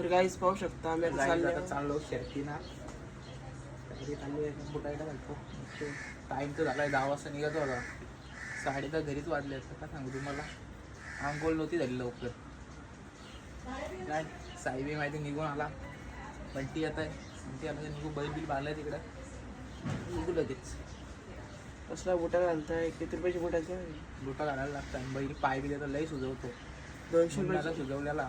तर गाईच पाहू शकता आम्ही आता चाललो शर्तीना टाइम तर झालाय 10 वाजता निघायचा होता. 10:30 घरीच वाजले असतं का सांगू तुम्हाला. आंघोळ नव्हती झाली लवकर. काय साईबी माहिती निघून आला. बंटी आता निघू बैल बिल बांधलाय तिकडं निघू लगेच. कसला बुटा घालताय? किती रुपयाची बुटाचं? बुटा घालायला लागतात. बैल पाय बी देतो लई सुजवतो. 200 रुपयाची सुजवल्याला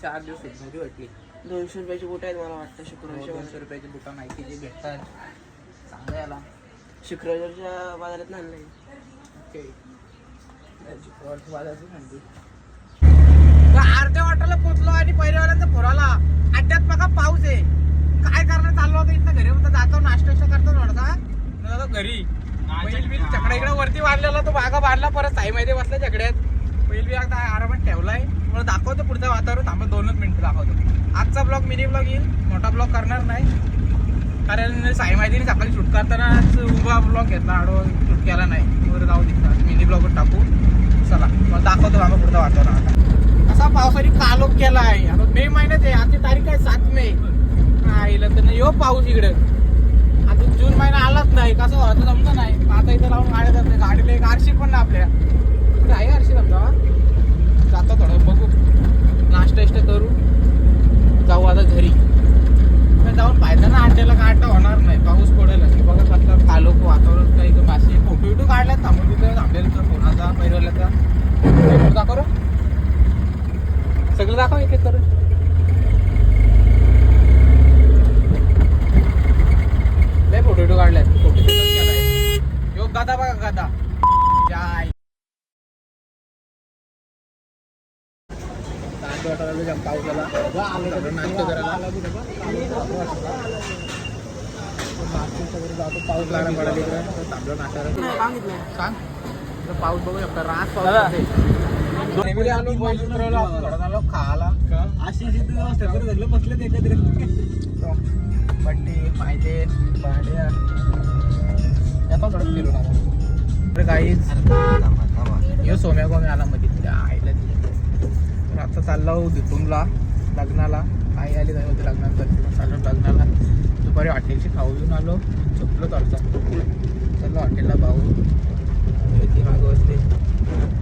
4 दिवस सुजवती वाटली. 200 रुपयाची बुटा आहेत मला वाटतं शुक्रवारच्या. 200 रुपयाची बुटा नाईकीची भेटतात. चांगलं याला शुक्रवारच्या बाजारात आणलंय. ओके अर्ध्या वाटाला पोचलो आणि पहिल्यावाल्यांचा फोराला अड्ड्यात बघा पाऊस आहे. काय करणं चाललं होतं इथं घरी होतं. जातो नाश्ता करतो थोडासा घरी. बैल बी चकडा इकडे वरती बांधलेला तो भागा बांधला. परत साई माहिती बसला चकड्यात. बैल बी आता आरामात ठेवलाय. मला दाखवतो पुढचं वातावरण. थांबा 2च मिनिटं दाखवतो. आजचा ब्लॉग मिनी ब्लॉग येईल. मोठा ब्लॉग करणार नाही कारण साई माहितीने सकाळी शूट करताना उभा ब्लॉग घेतला. आडवा शूट केला नाही. वर जाऊ दिसतात मिनी ब्लॉग टाकू. चला मला दाखवतो आम्हाला पुढचं वातावरण. आता असा पावसाने कालोख केला आहे. आता मे महिन्यात आहे. आजची तारीख आहे 7 मे. आईला तर नाही पाऊस इकडे. आता जून महिना आलाच नाही. कसं व्हायचं जमतं नाही. आता इथं लावून गाड्या जात नाही. गाडीला एक आरशी पण ना आपल्या इकडे आहे. आरशी समजा जातो थोडं बघू. नाश्ता करू जाऊ आता घरी. जाऊन फायदा ना अंड्याला काढता होणार नाही. पाऊस पडेल बघा कसला कालोख वातावरण. काही मासे फोटो काढल्यात. थांबून तिथं थांबलेला फोनाचा पहिल्याचा दाखव सगळं दाखव एक एक करून. लय फोटो काढल्यात. फोटो यो गादा बघा गादा जाय. पाऊस आला नाश्ता करायला पाऊस लागला पडायला थांबलो नाश्ता सांग. पाऊस बघू शकता. रास पाऊस खाला अशी बसले बड्डे माहिती भाड्या येतो थोडं फिरून आला. काहीच यो सोम्या गोम्या आला मध्ये तिला आईला तिला. आता चाललो तिथूनला लग्नाला. आई आली जाईल होती लग्नात. तर चाललो लग्नाला. दुपारी हॉटेलची खाऊ घेऊन आलो. झोपलो थोडसा. चाललो हॉटेलला भाऊ मागं बसते.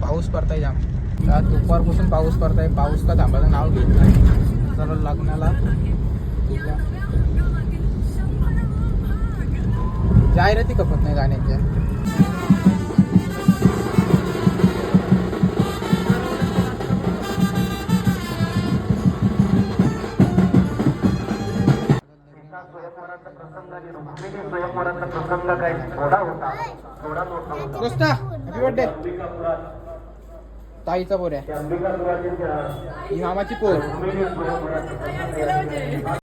पाऊस पडताय जाम. दुपारपासून पाऊस पडताय. पाऊस का थांबायचं नाव घेत नाही. चाललो लग्नाला. जाहिराती खपत नाही गाण्यांच्या. Happy birthday. ताईचा पोर आहे. ही मामाची पोर.